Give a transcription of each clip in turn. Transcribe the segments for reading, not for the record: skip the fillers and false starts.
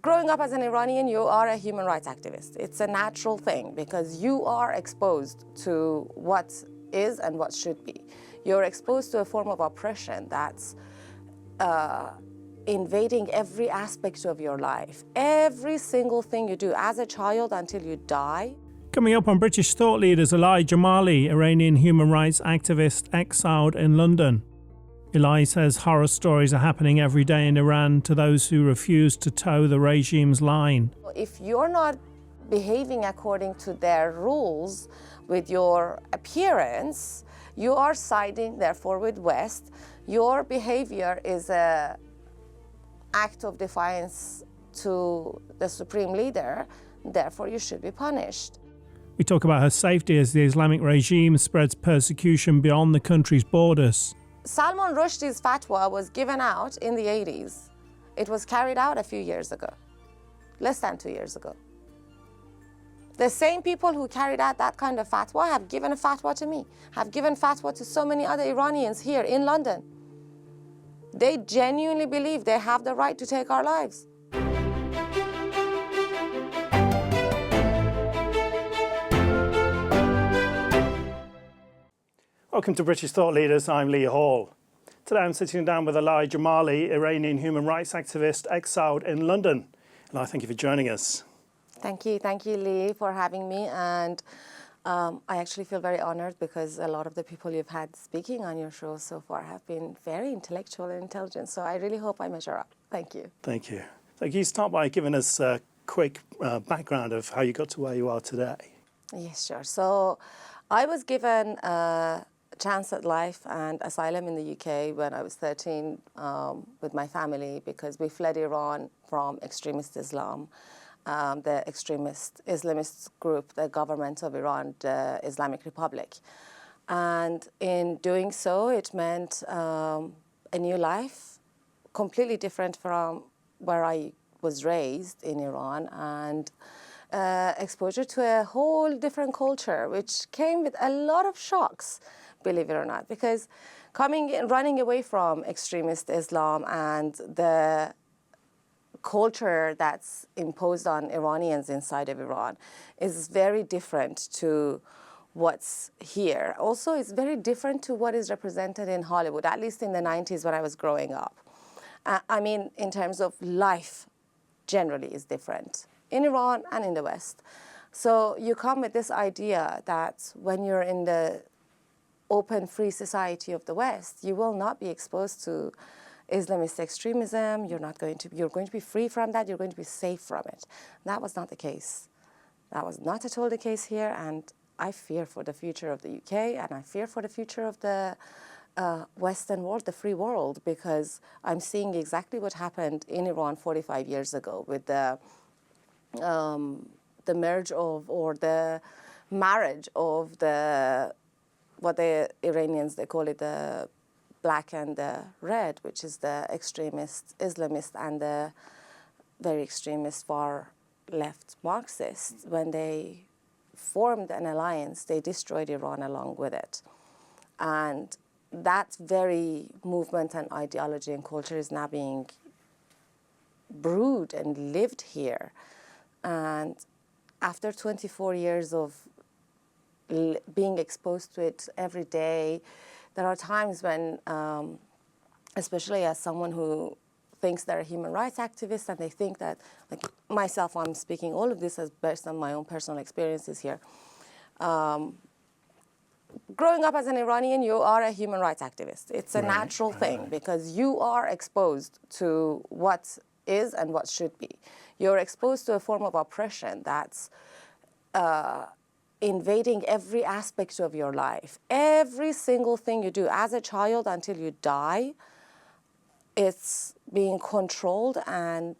Growing up as an Iranian, you are a human rights activist. It's a natural thing because you are exposed to what is and what should be. You're exposed to a form of oppression that's invading every aspect of your life. Every single thing you do as a child until you die. Coming up on British thought leaders, Elaaheh Jamali, Iranian human rights activist exiled in London. Elaaheh says horror stories are happening every day in Iran to those who refuse to toe the regime's line. If you're not behaving according to their rules with your appearance, you are siding, therefore, with West. Your behavior is an act of defiance to the supreme leader, therefore you should be punished. We talk about her safety as the Islamic regime spreads persecution beyond the country's borders. Salman Rushdie's fatwa was given out in the 80s. It was carried out a few years ago, less than 2 years ago. The same people who carried out that kind of fatwa have given a fatwa to me, have given fatwa to so many other Iranians here in London. They genuinely believe they have the right to take our lives. Welcome to British Thought Leaders. I'm Lee Hall. Today I'm sitting down with Elaaheh Jamali, Iranian human rights activist exiled in London. Elaaheh, thank you for joining us. Thank you, Lee, for having me. And I actually feel very honored because a lot of the people you've had speaking on your show so far have been very intellectual and intelligent. So I really hope I measure up. Thank you. Thank you. So can you start by giving us a quick background of how you got to where you are today? Yes, sure. So I was given a chance at life and asylum in the UK when I was 13 with my family because we fled Iran from extremist Islam. The extremist Islamist group, the government of Iran, the Islamic Republic. And in doing so, it meant a new life, completely different from where I was raised in Iran, and exposure to a whole different culture, which came with a lot of shocks, believe it or not, because running away from extremist Islam and the culture that's imposed on Iranians inside of Iran is very different to what's here. Also, it's very different to what is represented in Hollywood, at least in the 90s when I was growing up. I mean, in terms of life, generally is different in Iran and in the West. So you come with this idea that when you're in the open, free society of the West, you will not be exposed to Islamist extremism. You're going to be free from that. You're going to be safe from it. That was not the case. That was not at all the case here, and I fear for the future of the UK, and I fear for the future of the Western world, the free world, because I'm seeing exactly what happened in Iran 45 years ago with the merge of, or the marriage of what the Iranians, they call it the black and the red, which is the extremist Islamist and the very extremist far left Marxists. When they formed an alliance, they destroyed Iran along with it. And that very movement and ideology and culture is now being brewed and lived here. And after 24 years of being exposed to it every day, there are times when, especially as someone who thinks they're a human rights activist and they think that, like myself, I'm speaking all of this as based on my own personal experiences here. Growing up as an Iranian, you are a human rights activist. It's a natural thing because you are exposed to what is and what should be. You're exposed to a form of oppression that's invading every aspect of your life. Every single thing you do as a child until you die, it's being controlled and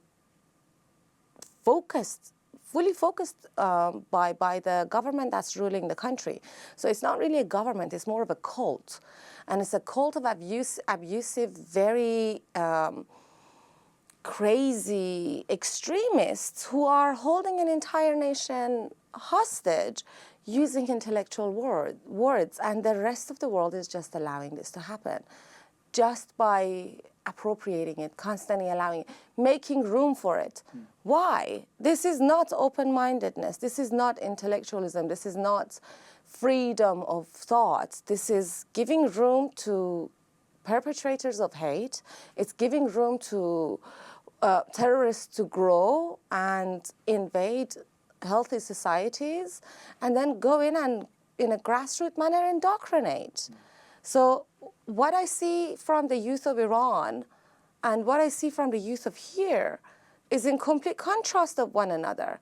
fully focused by the government that's ruling the country. So it's not really a government, it's more of a cult. And it's a cult of abusive, very crazy extremists who are holding an entire nation hostage using intellectual words, and the rest of the world is just allowing this to happen just by appropriating it, constantly allowing it, making room for it. Why? This is not open-mindedness. This is not intellectualism. This is not freedom of thought. This is giving room to perpetrators of hate. It's giving room to terrorists to grow and invade healthy societies, and then go in and, in a grassroots manner, indoctrinate. So what I see from the youth of Iran and what I see from the youth of here is in complete contrast of one another.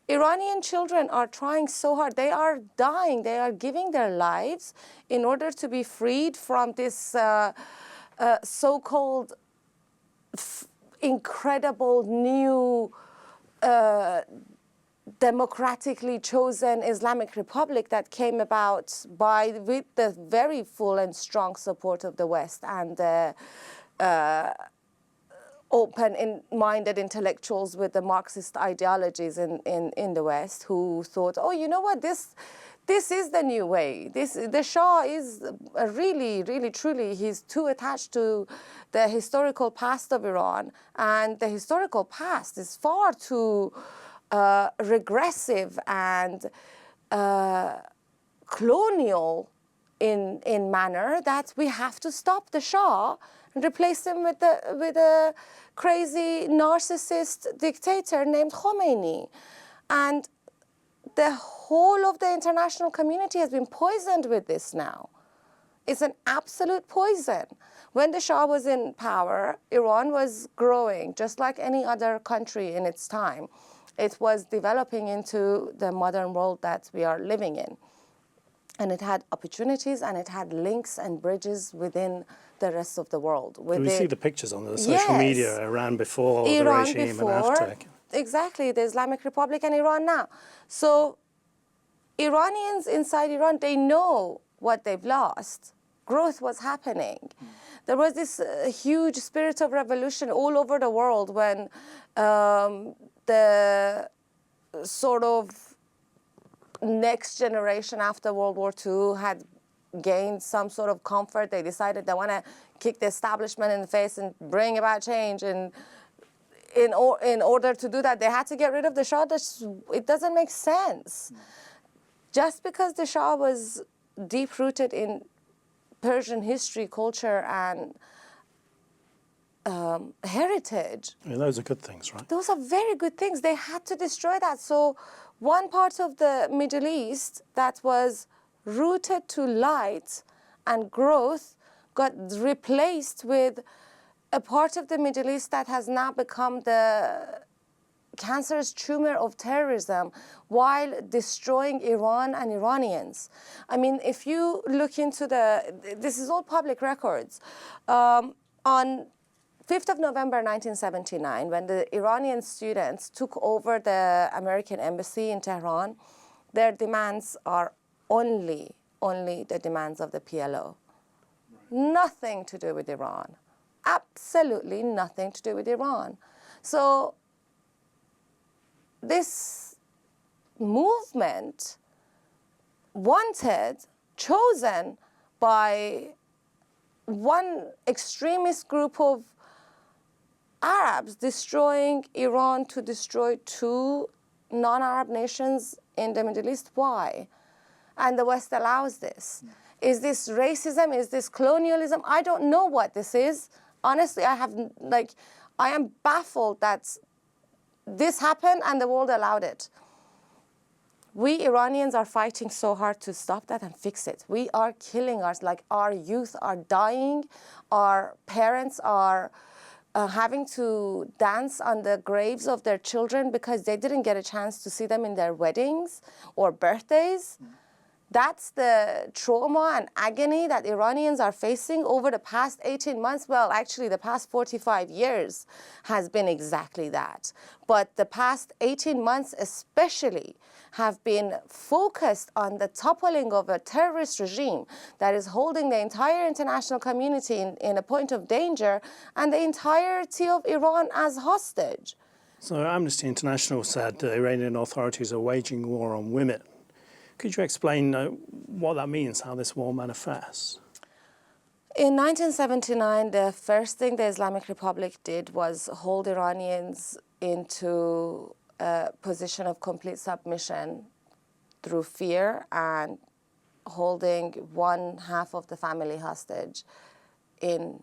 Iranian children are trying so hard. They are dying. They are giving their lives in order to be freed from this so-called incredible new democratically chosen Islamic Republic that came about with the very full and strong support of the West and open-minded intellectuals with the Marxist ideologies in the West, who thought, oh, you know what, this is the new way. The Shah is really, really, truly, he's too attached to the historical past of Iran, and the historical past is far too regressive and colonial in manner that we have to stop the Shah and replace him with a crazy narcissist dictator named Khomeini. And the whole of the international community has been poisoned with this now. It's an absolute poison. When the Shah was in power, Iran was growing just like any other country in its time. It was developing into the modern world that we are living in. And it had opportunities and it had links and bridges within the rest of the world. We see the pictures on the social media, Iran before the regime and after. Exactly, the Islamic Republic and Iran now. So Iranians inside Iran, they know what they've lost. Growth was happening. There was this huge spirit of revolution all over the world when the sort of next generation after World War II had gained some sort of comfort. They decided they want to kick the establishment in the face and bring about change. And in order to do that, they had to get rid of the Shah. It doesn't make sense. Just because the Shah was deep-rooted in Persian history, culture, and heritage. Yeah, those are good things, right? Those are very good things. They had to destroy that. So one part of the Middle East that was rooted to light and growth got replaced with a part of the Middle East that has now become the cancerous tumor of terrorism while destroying Iran and Iranians. I mean, if you look into this is all public records. On 5th of November 1979, when the Iranian students took over the American embassy in Tehran, their demands are only the demands of the PLO. Nothing to do with Iran. Absolutely nothing to do with Iran. So this movement chosen by one extremist group of Arabs destroying Iran to destroy two non-Arab nations in the Middle East. Why? And the West allows this. Is this racism? Is this colonialism? I don't know what this is. Honestly, I am baffled that this happened and the world allowed it. We Iranians are fighting so hard to stop that and fix it. We are killing our youth are dying, our parents are having to dance on the graves of their children because they didn't get a chance to see them in their weddings or birthdays. That's the trauma and agony that Iranians are facing over the past 18 months. Well, actually, the past 45 years has been exactly that. But the past 18 months especially have been focused on the toppling of a terrorist regime that is holding the entire international community in a point of danger and the entirety of Iran as hostage. So Amnesty International said the Iranian authorities are waging war on women. Could you explain what that means, how this war manifests? In 1979, the first thing the Islamic Republic did was hold Iranians into a position of complete submission through fear and holding one half of the family hostage in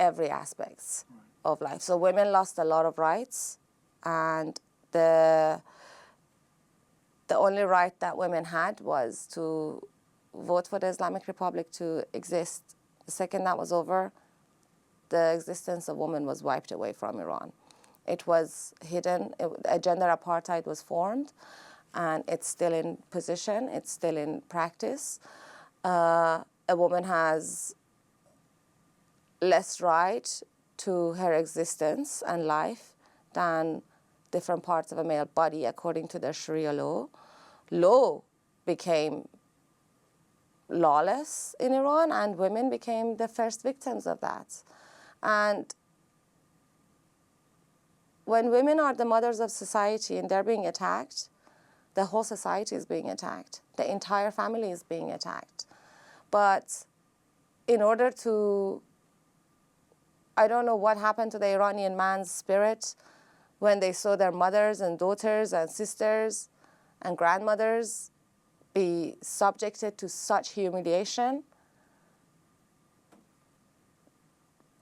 every aspect of life. So women lost a lot of rights, and the only right that women had was to vote for the Islamic Republic to exist. The second that was over, the existence of women was wiped away from Iran. It was hidden. A gender apartheid was formed, and it's still in position. It's still in practice. A woman has less right to her existence and life than different parts of a male body according to the Sharia law. Law became lawless in Iran, and women became the first victims of that. And when women are the mothers of society and they're being attacked, the whole society is being attacked. The entire family is being attacked. But in order to, I don't know what happened to the Iranian man's spirit when they saw their mothers and daughters and sisters and grandmothers be subjected to such humiliation.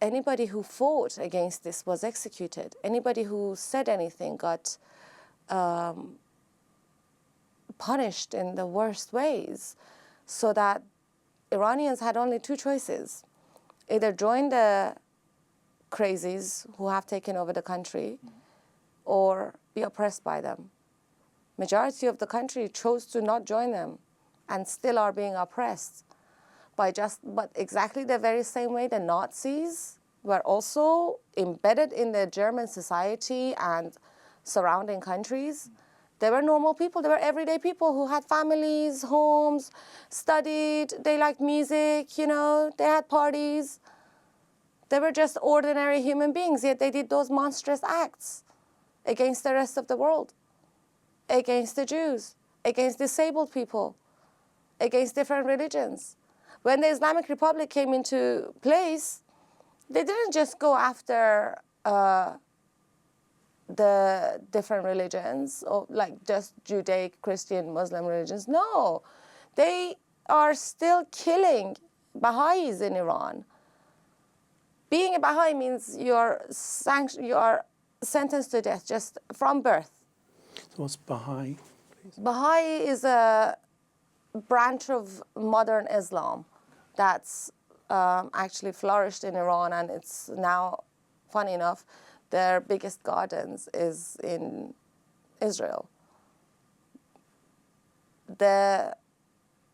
Anybody who fought against this was executed. Anybody who said anything got punished in the worst ways, so that Iranians had only two choices: either join the crazies who have taken over the country or be oppressed by them. Majority of the country chose to not join them and still are being oppressed but exactly the very same way the Nazis were also embedded in the German society and surrounding countries. They were normal people. They were everyday people who had families, homes, studied, they liked music, they had parties. They were just ordinary human beings, yet they did those monstrous acts against the rest of the world, against the Jews, against disabled people, against different religions. When the Islamic Republic came into place, they didn't just go after the different religions, or like just Judaic, Christian, Muslim religions. No, they are still killing Baha'is in Iran. Being a Baha'i means you are sentenced to death just from birth. So what's Baha'i, please? Baha'i is a branch of modern Islam that's actually flourished in Iran, and it's now, funny enough, their biggest gardens is in Israel. The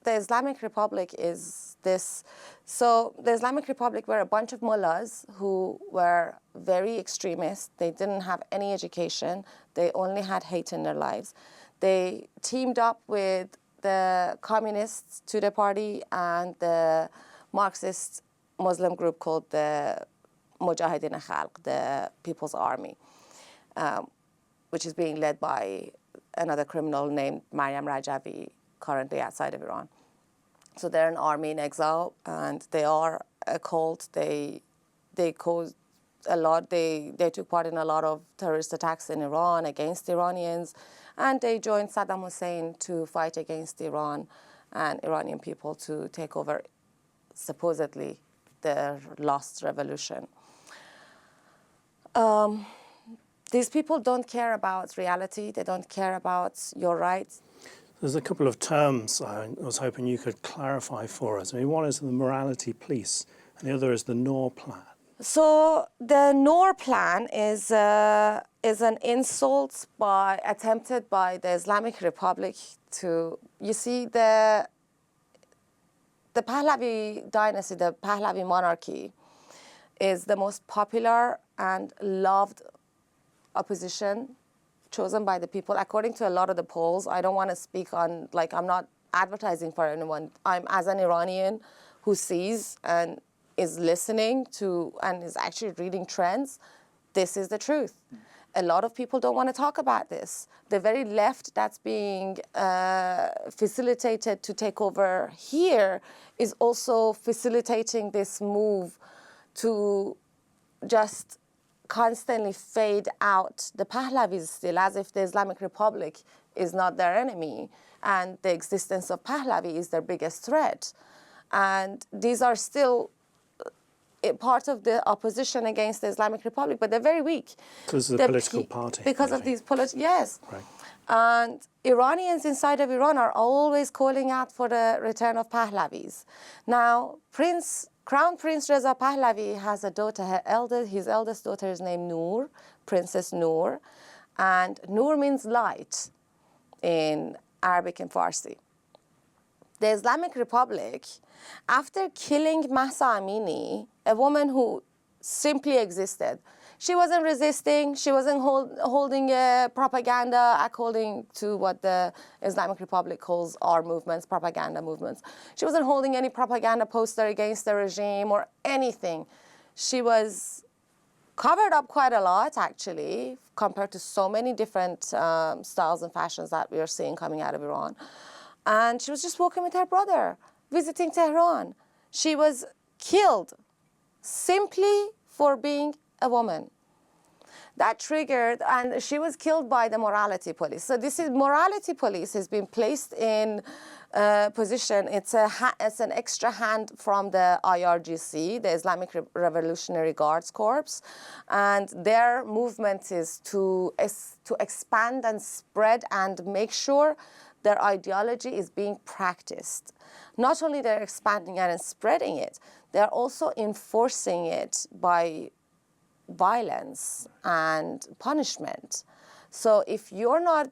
Islamic Republic is this. So the Islamic Republic were a bunch of mullahs who were very extremist. They didn't have any education. They only had hate in their lives. They teamed up with the communists to the party and the Marxist Muslim group called the Mujahideen Khalq, the People's Army, which is being led by another criminal named Maryam Rajavi, currently outside of Iran. So they're an army in exile, and they are a cult. They caused a lot. They took part in a lot of terrorist attacks in Iran against Iranians, and they joined Saddam Hussein to fight against Iran and Iranian people to take over, supposedly, their lost revolution. These people don't care about reality. They don't care about your rights. There's a couple of terms I was hoping you could clarify for us. I mean, one is the morality police, and the other is the Noor plan. So the Noor plan is an insult attempted by the Islamic Republic to, you see, the Pahlavi dynasty, the Pahlavi monarchy, is the most popular and loved opposition chosen by the people. According to a lot of the polls, I don't want to speak on, I'm not advertising for anyone. I'm, as an Iranian who sees and is listening to and is actually reading trends, this is the truth. A lot of people don't want to talk about this. The very left that's being facilitated to take over here is also facilitating this move to just constantly fade out the Pahlavis still, as if the Islamic Republic is not their enemy and the existence of Pahlavi is their biggest threat. And these are still part of the opposition against the Islamic Republic, but they're very weak. Because of the political party. Because of these yes. Right. And Iranians inside of Iran are always calling out for the return of Pahlavis. Now, Crown Prince Reza Pahlavi has a daughter. His eldest daughter is named Noor, Princess Noor, and Noor means light in Arabic and Farsi. The Islamic Republic, after killing Mahsa Amini, a woman who simply existed, she wasn't resisting, she wasn't holding propaganda according to what the Islamic Republic calls our movements, propaganda movements. She wasn't holding any propaganda poster against the regime or anything. She was covered up quite a lot, actually, compared to so many different styles and fashions that we are seeing coming out of Iran. And she was just walking with her brother, visiting Tehran. She was killed simply for being a woman. That triggered, and she was killed by the morality police. So this is morality police has been placed in position. It's an extra hand from the IRGC, the Islamic Revolutionary Guards Corps, and their movement is to expand and spread and make sure their ideology is being practiced. Not only they're expanding it and spreading it, they're also enforcing it by violence and punishment. So if you're not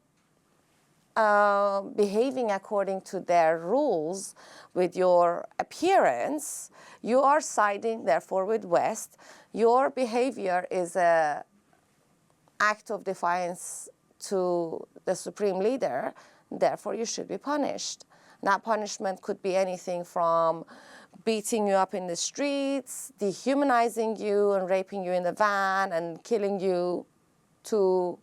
behaving according to their rules with your appearance, you are siding, therefore, with West. Your behavior is an act of defiance to the supreme leader, therefore you should be punished. That punishment could be anything from beating you up in the streets, dehumanizing you and raping you in the van and killing you, to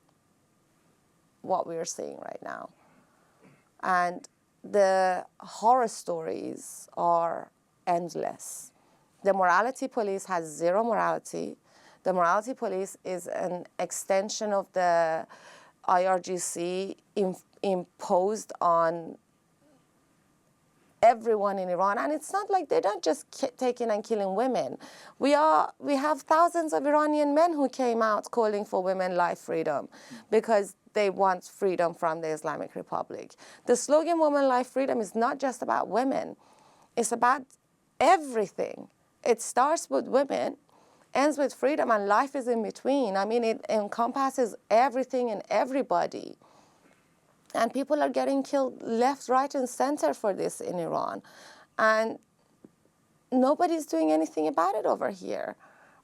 what we are seeing right now. And the horror stories are endless. The morality police has zero morality. The morality police is an extension of the IRGC imposed on everyone in Iran, and it's not like they're not just taking and killing women. We have thousands of Iranian men who came out calling for women life freedom because they want freedom from the Islamic Republic. The slogan "Women Life Freedom" is not just about women; it's about everything. It starts with women, ends with freedom, and life is in between. I mean, it encompasses everything and everybody. And people are getting killed left, right, and center for this in Iran. And nobody's doing anything about it over here.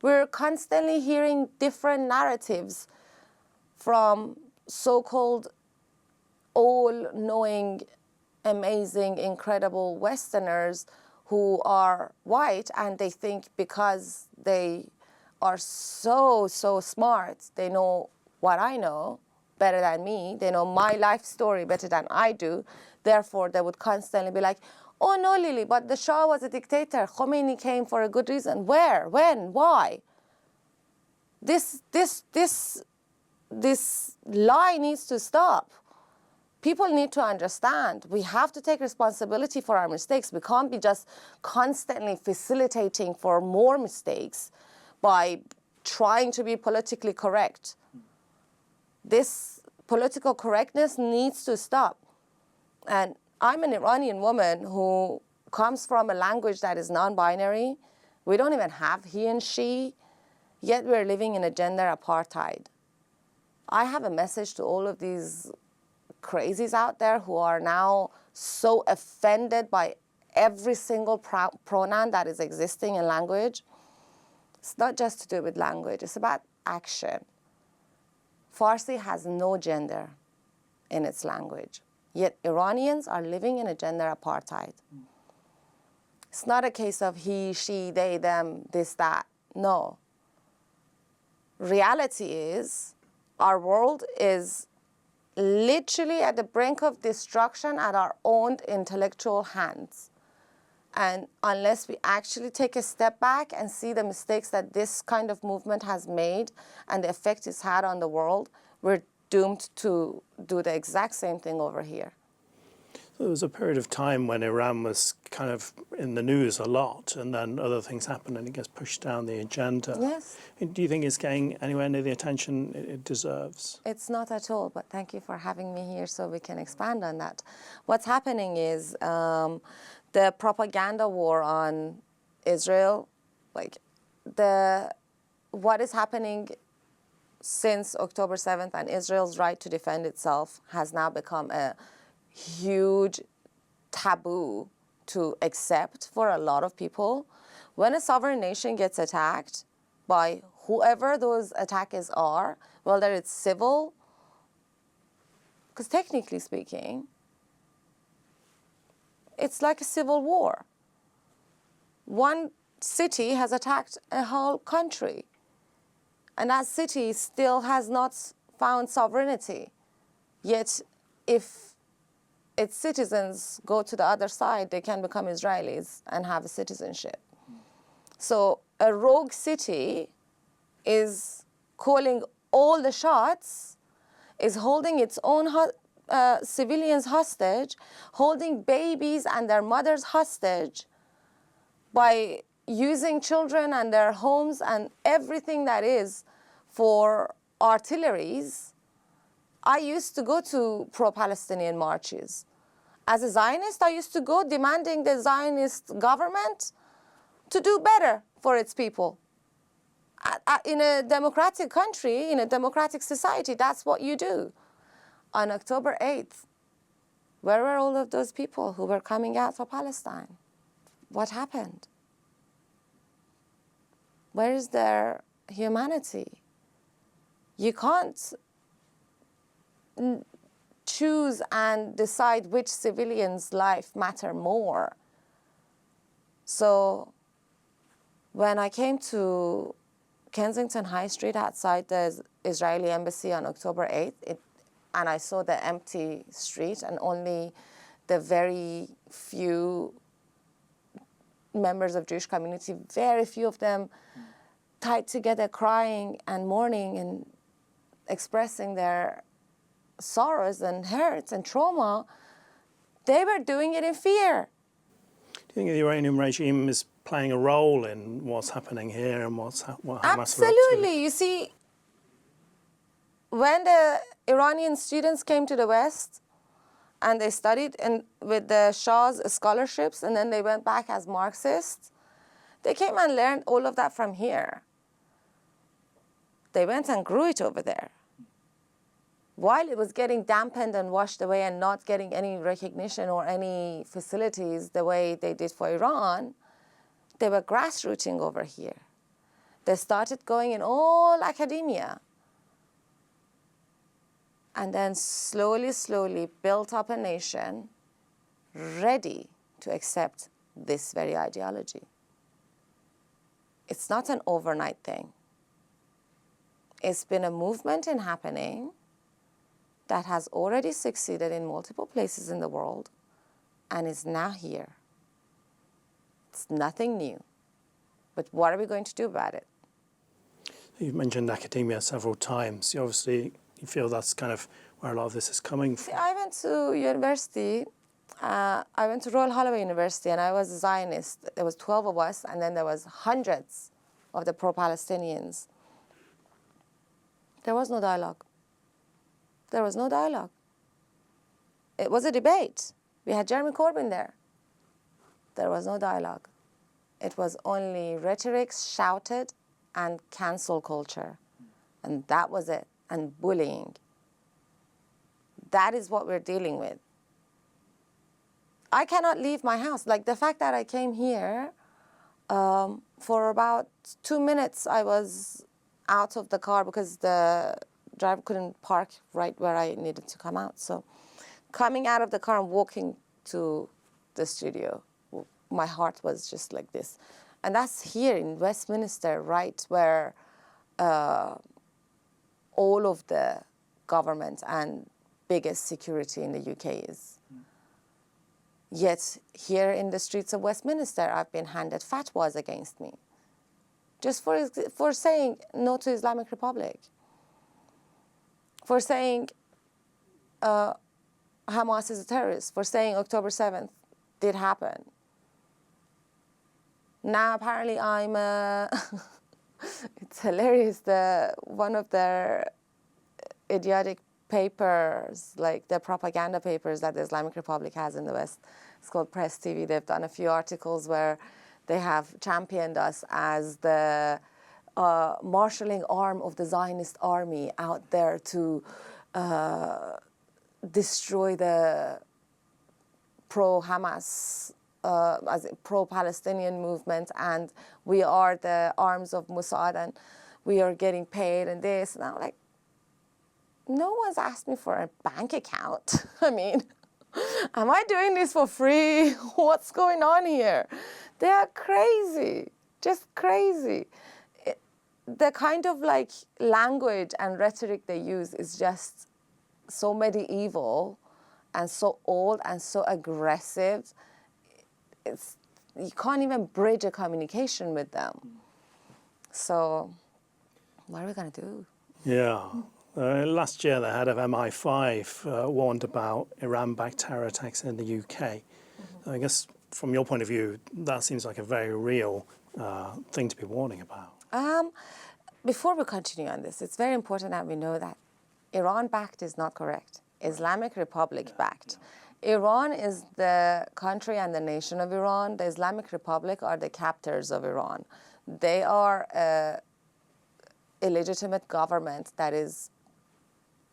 We're constantly hearing different narratives from so-called all-knowing, amazing, incredible Westerners who are white, and they think because they are so smart, they know what I know better than me, they know my life story better than I do, therefore they would constantly be like, oh no, Lily, but the Shah was a dictator, Khomeini came for a good reason. Where, when, why? This lie needs to stop. People need to understand we have to take responsibility for our mistakes. We can't be just constantly facilitating for more mistakes by trying to be politically correct. This political correctness needs to stop. And I'm an Iranian woman who comes from a language that is non-binary. We don't even have he and she, yet we're living in a gender apartheid. I have a message to all of these crazies out there who are now so offended by every single pronoun that is existing in language. It's not just to do with language, it's about action. Farsi has no gender in its language, yet Iranians are living in a gender apartheid. It's not a case of he, she, they, them, this, that. No. Reality is our world is literally at the brink of destruction at our own intellectual hands. And unless we actually take a step back and see the mistakes that this kind of movement has made and the effect it's had on the world, we're doomed to do the exact same thing over here. There was a period of time when Iran was kind of in the news a lot, and then other things happen and it gets pushed down the agenda. Yes. Do you think it's getting anywhere near the attention it deserves? It's not at all, but thank you for having me here so we can expand on that. What's happening is the propaganda war on Israel, what is happening since October 7th and Israel's right to defend itself has now become a huge taboo to accept for a lot of people. When a sovereign nation gets attacked by whoever those attackers are, whether it's civil, because technically speaking, it's like a civil war. One city has attacked a whole country, and that city still has not found sovereignty. Yet, if its citizens go to the other side, they can become Israelis and have a citizenship. So a rogue city is calling all the shots, is holding its own civilians hostage, holding babies and their mothers hostage by using children and their homes and everything that is for artilleries. I used to go to pro-Palestinian marches. As a Zionist, I used to go demanding the Zionist government to do better for its people. In a democratic country, in a democratic society, that's what you do. On October 8th, where were all of those people who were coming out for Palestine? What happened? Where is their humanity? You can't choose and decide which civilians' life matter more. So when I came to Kensington High Street outside the Israeli embassy on October 8th, and I saw the empty street and only the very few members of Jewish community, very few of them tied together crying and mourning and expressing their sorrows and hurts and trauma, they were doing it in fear. Do you think the Iranian regime is playing a role in what's happening here and what Hamas are up to? Absolutely. You see, when the Iranian students came to the West and they studied with the Shah's scholarships and then they went back as Marxists, they came and learned all of that from here. They went and grew it over there. While it was getting dampened and washed away and not getting any recognition or any facilities the way they did for Iran, they were grassrooting over here. They started going in all academia. And then slowly, slowly built up a nation ready to accept this very ideology. It's not an overnight thing. It's been a movement in happening that has already succeeded in multiple places in the world and is now here. It's nothing new. But what are we going to do about it? You've mentioned academia several times. You feel that's kind of where a lot of this is coming from. See, I went to university. I went to Royal Holloway University, and I was a Zionist. There was 12 of us, and then there was hundreds of the pro-Palestinians. There was no dialogue. There was no dialogue. It was a debate. We had Jeremy Corbyn there. There was no dialogue. It was only rhetoric, shouted, and cancel culture. And that was it. And bullying. That is what we're dealing with. I cannot leave my house. Like the fact that I came here, for about 2 minutes, I was out of the car because the driver couldn't park right where I needed to come out. So coming out of the car and walking to the studio, my heart was just like this. And that's here in Westminster, right where all of the government and biggest security in the UK is. Yet here in the streets of Westminster, I've been handed fatwas against me, just for saying no to Islamic Republic, for saying Hamas is a terrorist, for saying October 7th did happen. Now apparently I'm it's hilarious, one of their idiotic papers, like the propaganda papers that the Islamic Republic has in the West, it's called Press TV. They've done a few articles where they have championed us as the marshalling arm of the Zionist army out there to destroy the pro-Hamas, as pro-Palestinian movement, and we are the arms of Mossad and we are getting paid and this. And I'm like, no one's asked me for a bank account. I mean, am I doing this for free? What's going on here? They are crazy, just crazy. The kind of like language and rhetoric they use is just so medieval and so old and so aggressive. You can't even bridge a communication with them. So what are we going to do? Yeah. Last year, the head of MI5 warned about Iran-backed terror attacks in the UK. I guess from your point of view, that seems like a very real thing to be warning about. Before we continue on this, it's very important that we know that Iran-backed is not correct. Islamic Republic-backed. Iran is the country and the nation of Iran. The Islamic Republic are the captors of Iran. They are an illegitimate government that is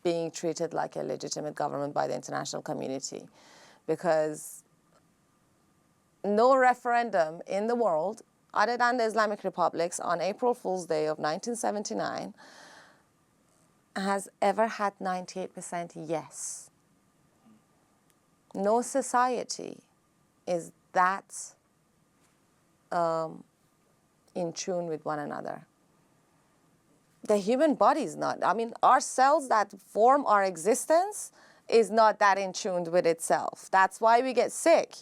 being treated like a legitimate government by the international community, because no referendum in the world other than the Islamic Republics on April Fool's Day of 1979 has ever had 98% yes. No society is that in tune with one another. The human body is not. I mean, our cells that form our existence is not that in tune with itself. That's why we get sick.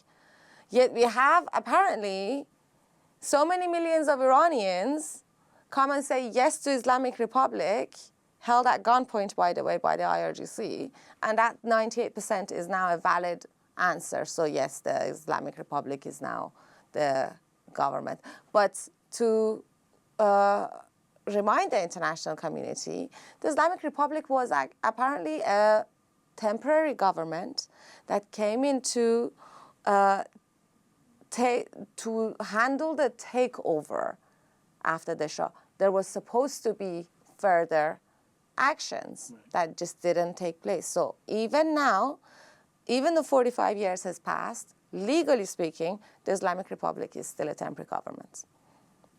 Yet we have apparently so many millions of Iranians come and say yes to Islamic Republic, held at gunpoint, by the way, by the IRGC, and that 98% is now a valid answer. So yes, the Islamic Republic is now the government. But to remind the international community, the Islamic Republic was apparently a temporary government that came in to handle the takeover after the Shah. There was supposed to be further actions that just didn't take place. So even now, even though 45 years has passed, legally speaking, the Islamic Republic is still a temporary government.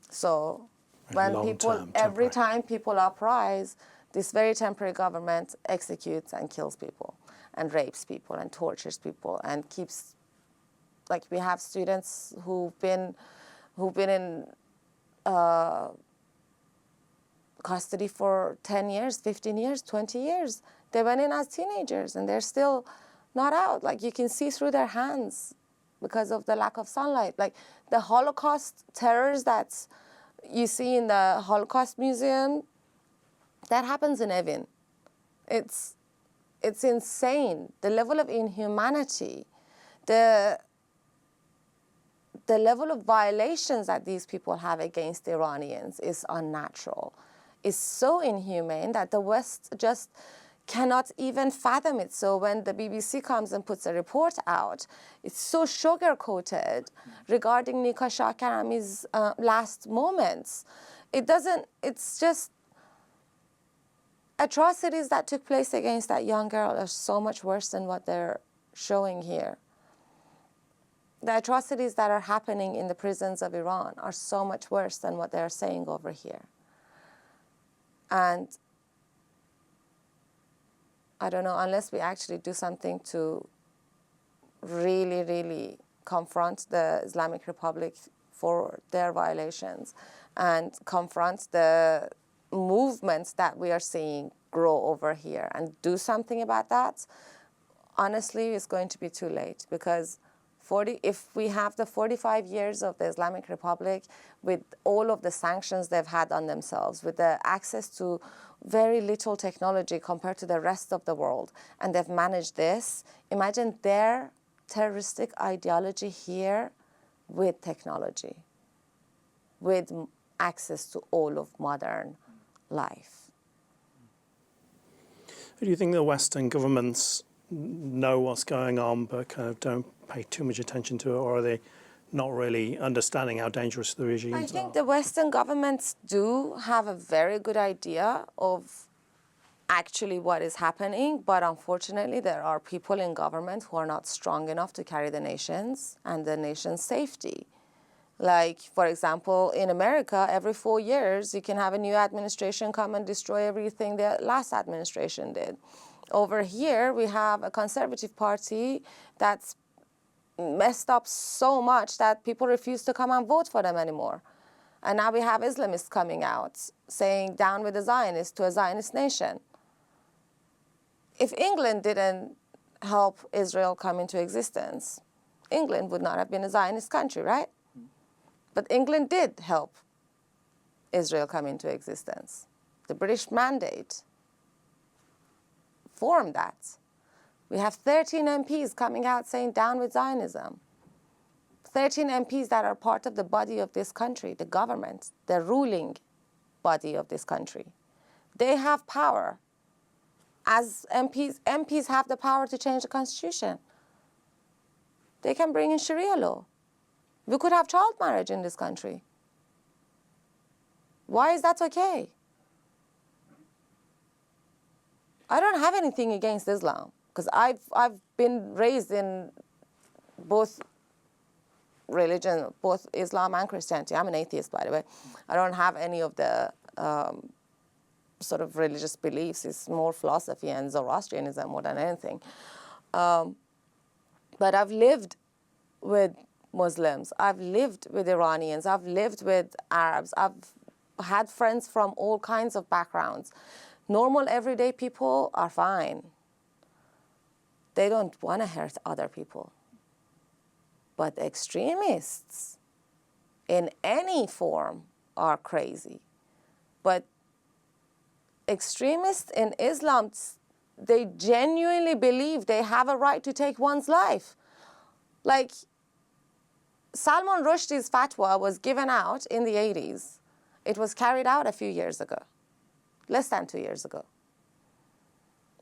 So when people, every time people uprise, this very temporary government executes and kills people and rapes people and tortures people and keeps, like we have students who've been in custody for 10 years, 15 years, 20 years. They went in as teenagers and they're still not out. Like you can see through their hands because of the lack of sunlight. Like the Holocaust terrors that you see in the Holocaust Museum, that happens in Evin. It's insane. The level of inhumanity, the level of violations that these people have against Iranians is unnatural. It's so inhumane that the West just cannot even fathom it. So when the BBC comes and puts a report out, it's so sugar-coated regarding Nika Shah Karami's last moments. It's just atrocities that took place against that young girl are so much worse than what they're showing here. The atrocities that are happening in the prisons of Iran are so much worse than what they're saying over here. And I don't know, unless we actually do something to really, really confront the Islamic Republic for their violations and confront the movements that we are seeing grow over here and do something about that, honestly, it's going to be too late, because if we have the 45 years of the Islamic Republic with all of the sanctions they've had on themselves, with the access to very little technology compared to the rest of the world, and they've managed this, imagine their terroristic ideology here with technology, with access to all of modern life. Do you think the Western governments know what's going on but kind of don't pay too much attention to it, or are they not really understanding how dangerous the regimes are? I think the Western governments do have a very good idea of actually what is happening, but unfortunately there are people in government who are not strong enough to carry the nations and the nation's safety. Like, for example, in America, every 4 years, you can have a new administration come and destroy everything the last administration did. Over here, we have a conservative party that's messed up so much that people refuse to come and vote for them anymore. And now we have Islamists coming out saying, down with the Zionists to a Zionist nation. If England didn't help Israel come into existence, England would not have been a Zionist country, right? But England did help Israel come into existence. The British mandate formed that. We have 13 MPs coming out saying down with Zionism. 13 MPs that are part of the body of this country, the government, the ruling body of this country. They have power. As MPs have the power to change the constitution. They can bring in Sharia law. We could have child marriage in this country. Why is that okay? I don't have anything against Islam, because I've been raised in both religion, both Islam and Christianity. I'm an atheist, by the way. I don't have any of the sort of religious beliefs. It's more philosophy and Zoroastrianism more than anything. But I've lived with Muslims. I've lived with Iranians. I've lived with Arabs. I've had friends from all kinds of backgrounds. Normal, everyday people are fine. They don't want to hurt other people. But extremists in any form are crazy. But extremists in Islam, they genuinely believe they have a right to take one's life. Like, Salman Rushdie's fatwa was given out in the 80s. It was carried out a few years ago, less than 2 years ago.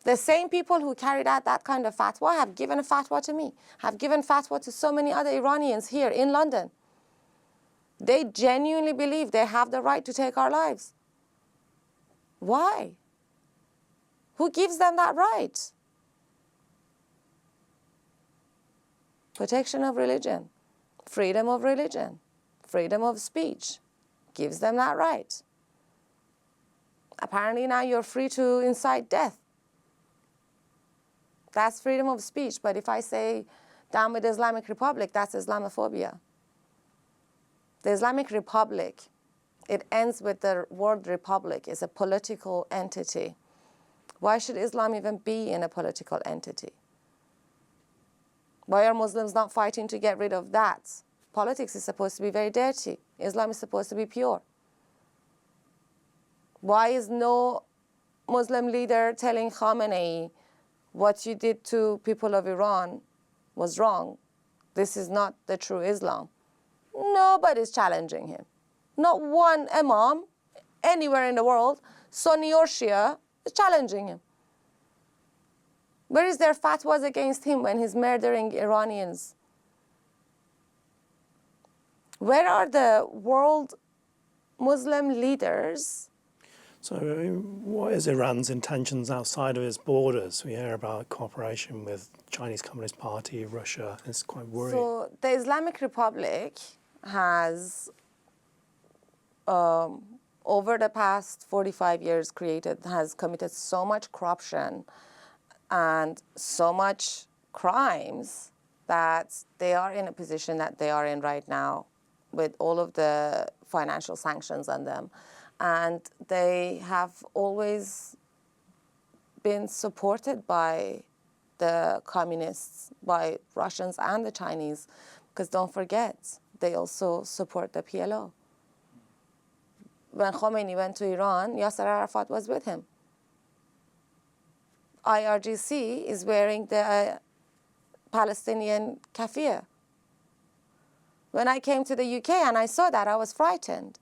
The same people who carried out that kind of fatwa have given a fatwa to me, have given fatwa to so many other Iranians here in London. They genuinely believe they have the right to take our lives. Why? Who gives them that right? Protection of religion, freedom of speech gives them that right. Apparently now you're free to incite death. That's freedom of speech, but if I say down with the Islamic Republic, that's Islamophobia. The Islamic Republic, it ends with the word republic. It's a political entity. Why should Islam even be in a political entity? Why are Muslims not fighting to get rid of that? Politics is supposed to be very dirty. Islam is supposed to be pure. Why is no Muslim leader telling Khamenei, what you did to people of Iran was wrong? This is not the true Islam. Nobody's challenging him. Not one imam anywhere in the world, Sunni or Shia, is challenging him. Where is their fatwas against him when he's murdering Iranians? Where are the world Muslim leaders? So what is Iran's intentions outside of its borders? We hear about cooperation with Chinese Communist Party, Russia. It's quite worrying. So the Islamic Republic has, over the past 45 years, has committed so much corruption and so much crimes that they are in a position that they are in right now with all of the financial sanctions on them And they have always been supported by the communists, by Russians and the Chinese, because don't forget, they also support the PLO. When Khomeini went to Iran, Yasser Arafat was with him. IRGC is wearing the Palestinian keffiyeh. When I came to the UK and I saw that, I was frightened,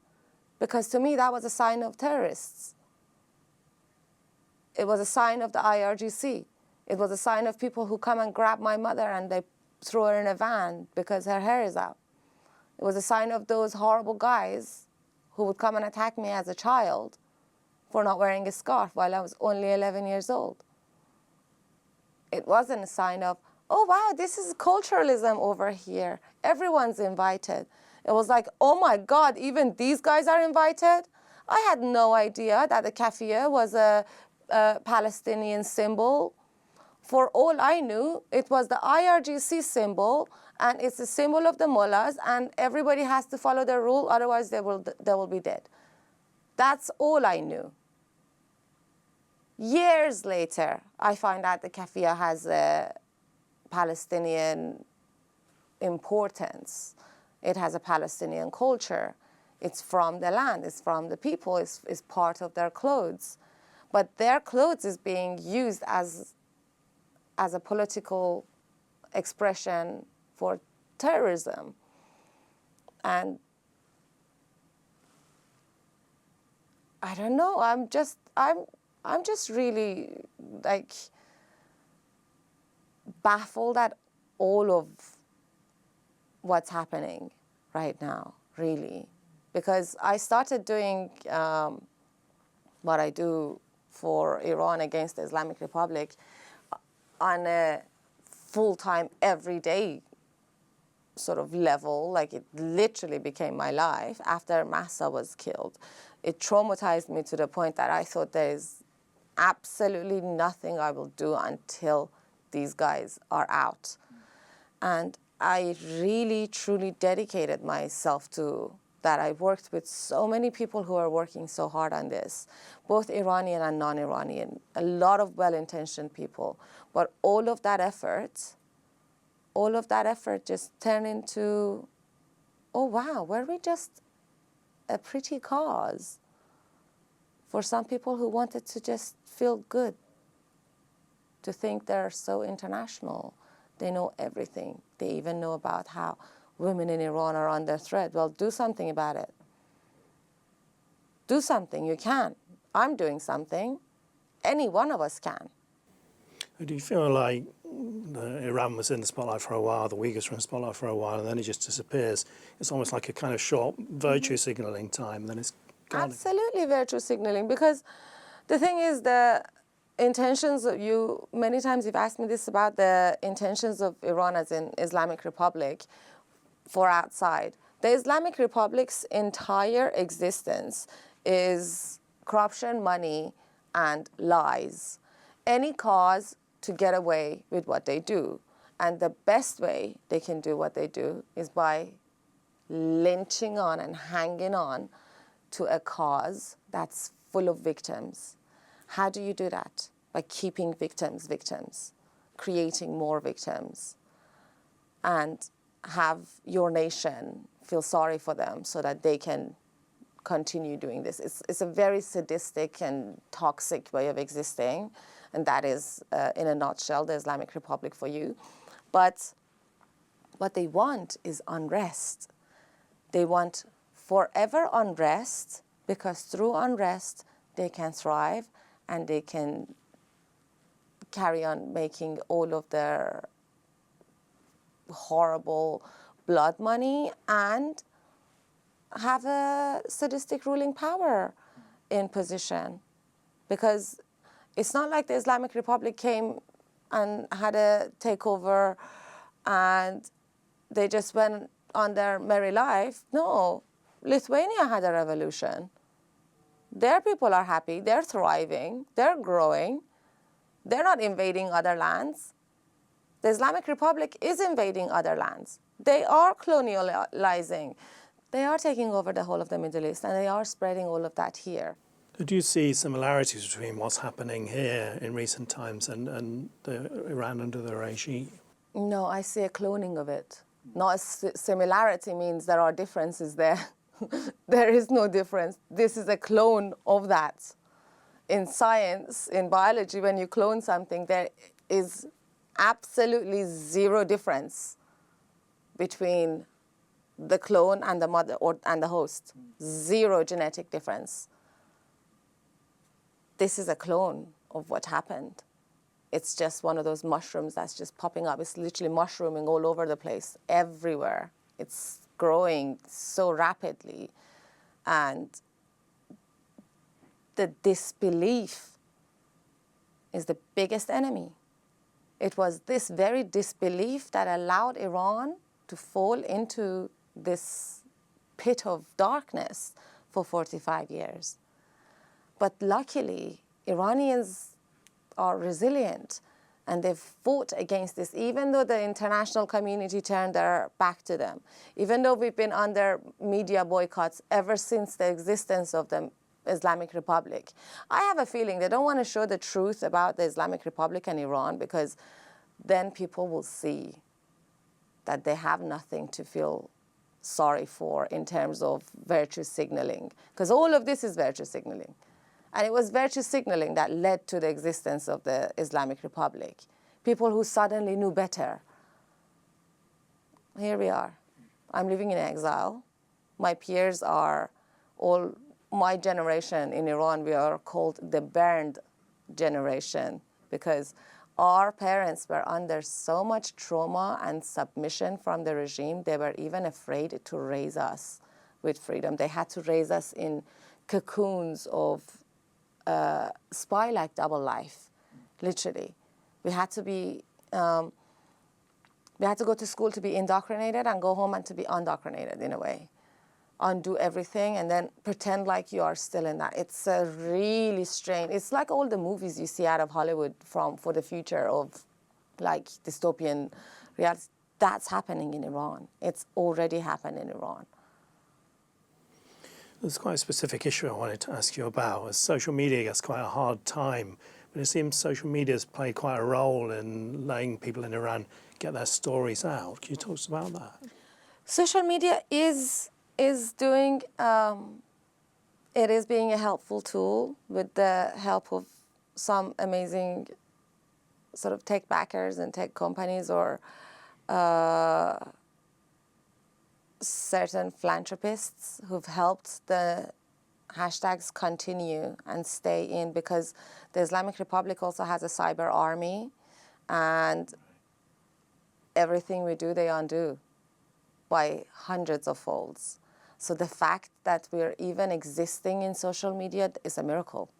because to me that was a sign of terrorists. It was a sign of the IRGC. It was a sign of people who come and grab my mother and they throw her in a van because her hair is out. It was a sign of those horrible guys who would come and attack me as a child for not wearing a scarf while I was only 11 years old. It wasn't a sign of, oh wow, this is culturalism over here. Everyone's invited. It was like, oh my God, even these guys are invited? I had no idea that the keffiyeh was a Palestinian symbol. For all I knew, it was the IRGC symbol, and it's a symbol of the mullahs, and everybody has to follow the rule, otherwise they will be dead. That's all I knew. Years later, I find out the keffiyeh has a Palestinian importance. It has a Palestinian culture. It's from the land, it's from the people, it's part of their clothes. But their clothes is being used as a political expression for terrorism. And I don't know, I'm just really like baffled at all of what's happening right now, really. Because I started doing what I do for Iran against the Islamic Republic on a full-time, everyday sort of level. Like, it literally became my life after Mahsa was killed. It traumatized me to the point that I thought there is absolutely nothing I will do until these guys are out. And I really, truly dedicated myself to that. I worked with so many people who are working so hard on this, both Iranian and non-Iranian, a lot of well-intentioned people. But all of that effort just turned into, oh wow, were we just a pretty cause for some people who wanted to just feel good, to think they're so international, they know everything. They even know about how women in Iran are under threat. Well, do something about it. Do something, you can. I'm doing something. Any one of us can. Do you feel like Iran was in the spotlight for a while, the Uyghurs were in the spotlight for a while, and then it just disappears? It's almost like a kind of short virtue signaling time, and then it's gone. Absolutely virtue signaling, because the thing is, the intentions of you, many times you've asked me this about the intentions of Iran as in Islamic Republic for outside. The Islamic Republic's entire existence is corruption, money, and lies. Any cause to get away with what they do. And the best way they can do what they do is by lynching on and hanging on to a cause that's full of victims. How do you do that? By keeping victims, creating more victims, and have your nation feel sorry for them so that they can continue doing this. It's a very sadistic and toxic way of existing, and that is, in a nutshell, the Islamic Republic for you. But what they want is unrest. They want forever unrest, because through unrest, they can thrive and they can carry on making all of their horrible blood money and have a sadistic ruling power in position. Because it's not like the Islamic Republic came and had a takeover and they just went on their merry life. No, Lithuania had a revolution. Their people are happy, they're thriving, they're growing, they're not invading other lands. The Islamic Republic is invading other lands. They are colonializing. They are taking over the whole of the Middle East, and they are spreading all of that here. Do you see similarities between what's happening here in recent times and Iran under the regime? No, I see a cloning of it. Not a similarity means there are differences there. There is no difference. This is a clone of that. In science, in biology, when you clone something, there is absolutely zero difference between the clone and the mother and the host. Zero genetic difference. This is a clone of what happened. It's just one of those mushrooms that's just popping up. It's literally mushrooming all over the place, everywhere. It's growing so rapidly. And the disbelief is the biggest enemy. It was this very disbelief that allowed Iran to fall into this pit of darkness for 45 years. But luckily, Iranians are resilient, and they've fought against this, even though the international community turned their back to them, even though we've been under media boycotts ever since the existence of the Islamic Republic. I have a feeling they don't want to show the truth about the Islamic Republic and Iran, because then people will see that they have nothing to feel sorry for in terms of virtue signaling, because all of this is virtue signaling. And it was virtue signaling that led to the existence of the Islamic Republic. People who suddenly knew better. Here we are. I'm living in exile. My peers are all, my generation in Iran, we are called the burned generation, because our parents were under so much trauma and submission from the regime, they were even afraid to raise us with freedom. They had to raise us in cocoons of spy-like double life, literally. We had to be, we had to go to school to be indoctrinated and go home and to be undoctrinated in a way. Undo everything and then pretend like you are still in that. It's a really strange, it's like all the movies you see out of Hollywood for the future of like dystopian reality. That's happening in Iran. It's already happened in Iran. There's quite a specific issue I wanted to ask you about. As social media gets quite a hard time, but it seems social media has played quite a role in letting people in Iran get their stories out. Can you talk to us about that? Social media is doing, it is being a helpful tool with the help of some amazing sort of tech backers and tech companies, or certain philanthropists who've helped the hashtags continue and stay in, because the Islamic Republic also has a cyber army, and everything we do, they undo by hundreds of folds. So the fact that we're even existing in social media is a miracle.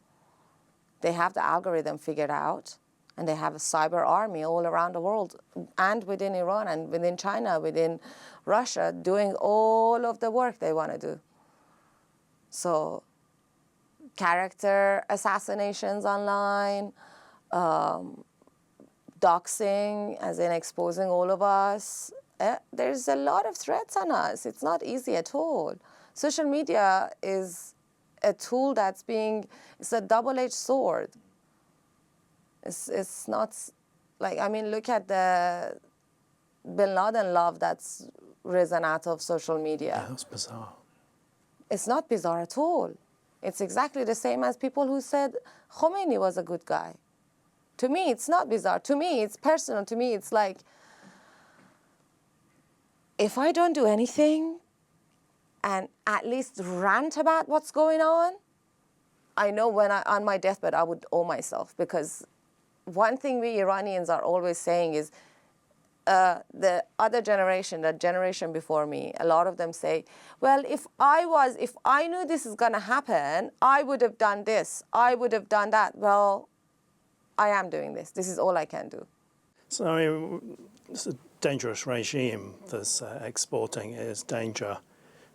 They have the algorithm figured out, and they have a cyber army all around the world, and within Iran, and within China, within Russia, doing all of the work they want to do. So character assassinations online, doxing, as in exposing all of us. There's a lot of threats on us. It's not easy at all. Social media is a tool that's it's a double-edged sword. It's not like, I mean, look at the Bin Laden love that's risen out of social media. Yeah, that's bizarre. It's not bizarre at all. It's exactly the same as people who said Khomeini was a good guy. To me, it's not bizarre. To me, it's personal. To me, it's like, if I don't do anything and at least rant about what's going on, I know when on my deathbed, I would owe myself, because one thing we Iranians are always saying is, the other generation, the generation before me, a lot of them say, well, if I knew this is going to happen, I would have done this, I would have done that. Well, I am doing this. This is all I can do. So, I mean, it's a dangerous regime that's exporting its danger.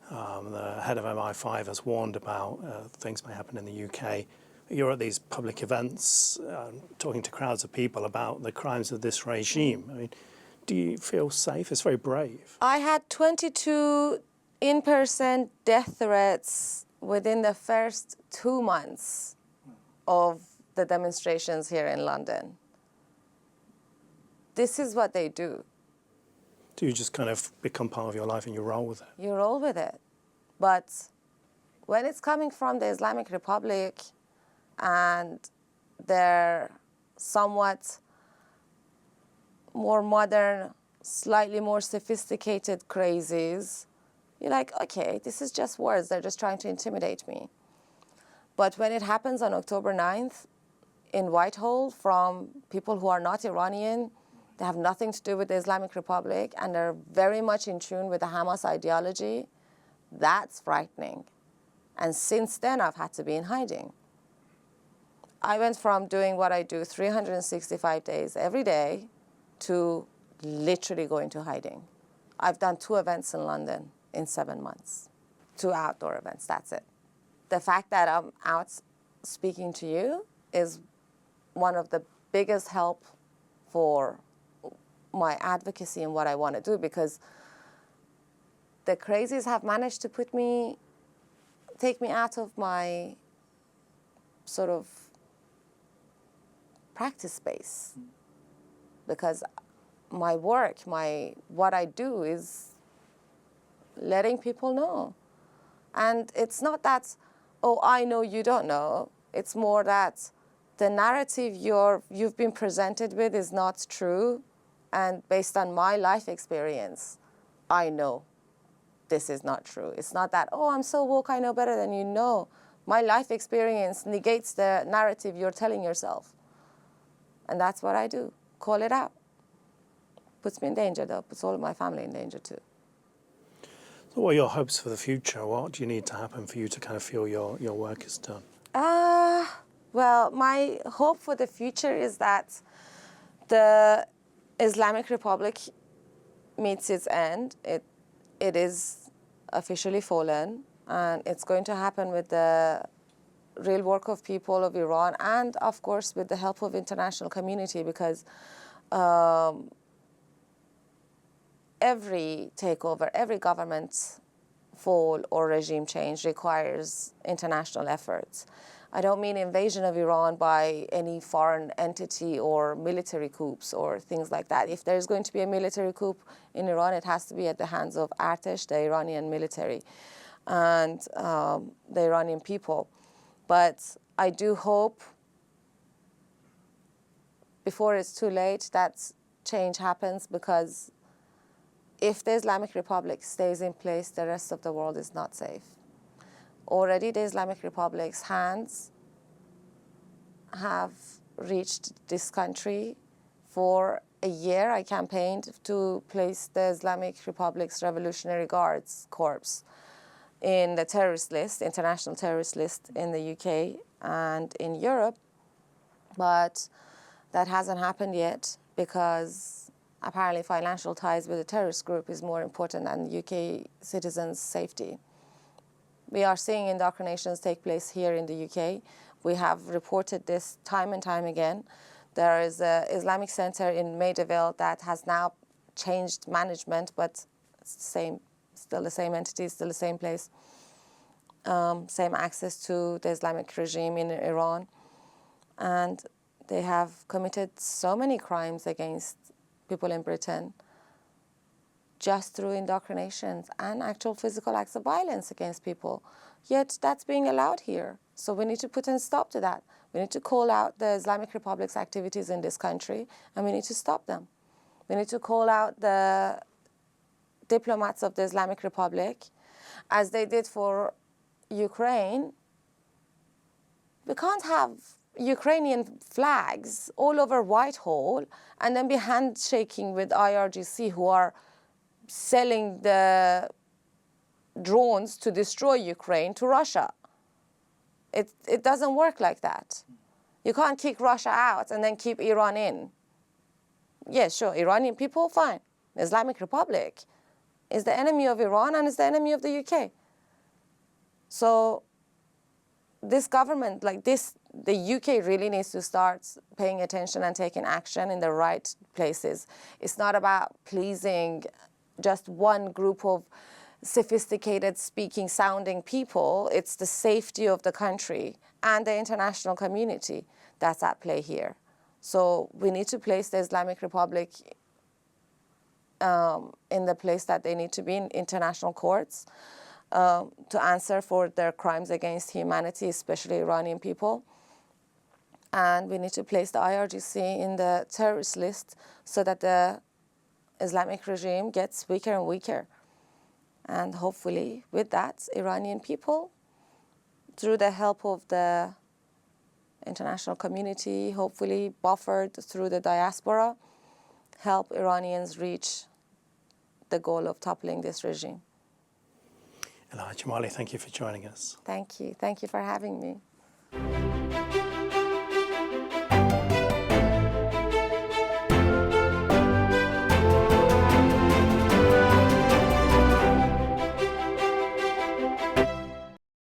The head of MI5 has warned about things may happen in the UK. You're at these public events talking to crowds of people about the crimes of this regime. I mean, do you feel safe? It's very brave. I had 22 in-person death threats within the first 2 months of the demonstrations here in London. This is what they do. Do you just kind of become part of your life and you roll with it? You roll with it. But when it's coming from the Islamic Republic and their somewhat more modern, slightly more sophisticated crazies, you're like, okay, this is just words. They're just trying to intimidate me. But when it happens on October 9th in Whitehall from people who are not Iranian, they have nothing to do with the Islamic Republic, and they're very much in tune with the Hamas ideology, that's frightening. And since then, I've had to be in hiding. I went from doing what I do 365 days every day to literally going to hiding. I've done 2 events in London in 7 months, 2 outdoor events, that's it. The fact that I'm out speaking to you is one of the biggest help for my advocacy and what I want to do, because the crazies have managed to take me out of my sort of practice space, because my work, what I do is letting people know. And it's not that, oh, I know you don't know. It's more that the narrative you've been presented with is not true. And based on my life experience, I know this is not true. It's not that, oh, I'm so woke, I know better than you. No, my life experience negates the narrative you're telling yourself. And that's what I do, call it out. Puts me in danger, though. Puts all of my family in danger, too. So what are your hopes for the future? What do you need to happen for you to kind of feel your work is done? Well, my hope for the future is that the Islamic Republic meets its end. It is officially fallen, and it's going to happen with the real work of people of Iran and, of course, with the help of international community, because every takeover, every government fall or regime change requires international efforts. I don't mean invasion of Iran by any foreign entity or military coups or things like that. If there's going to be a military coup in Iran, it has to be at the hands of Artesh, the Iranian military, and the Iranian people. But I do hope, before it's too late, that change happens, because if the Islamic Republic stays in place, the rest of the world is not safe. Already the Islamic Republic's hands have reached this country. For a year, I campaigned to place the Islamic Republic's Revolutionary Guards Corps in the terrorist list, international terrorist list in the UK and in Europe. But that hasn't happened yet, because apparently financial ties with a terrorist group is more important than UK citizens' safety. We are seeing indoctrinations take place here in the UK. We have reported this time and time again. There is an Islamic center in Maidaville that has now changed management, but still the same entity, still the same place, same access to the Islamic regime in Iran. And they have committed so many crimes against people in Britain just through indoctrinations and actual physical acts of violence against people. Yet that's being allowed here. So we need to put a stop to that. We need to call out the Islamic Republic's activities in this country, and we need to stop them. We need to call out the diplomats of the Islamic Republic, as they did for Ukraine. We can't have Ukrainian flags all over Whitehall and then be handshaking with IRGC, who are selling the drones to destroy Ukraine to Russia. It doesn't work like that. You can't kick Russia out and then keep Iran in. Yeah, sure, Iranian people, fine. The Islamic Republic is the enemy of Iran and is the enemy of the UK. So this government, like this, the UK really needs to start paying attention and taking action in the right places. It's not about pleasing just one group of sophisticated speaking sounding people. It's the safety of the country and the international community that's at play here. So we need to place the Islamic Republic in the place that they need to be, in international courts, to answer for their crimes against humanity, especially Iranian people. And we need to place the IRGC in the terrorist list so that the Islamic regime gets weaker and weaker. And hopefully with that, Iranian people, through the help of the international community, hopefully buffered through the diaspora, help Iranians reach the goal of toppling this regime. Elaaheh Jamali, thank you for joining us. Thank you. Thank you for having me.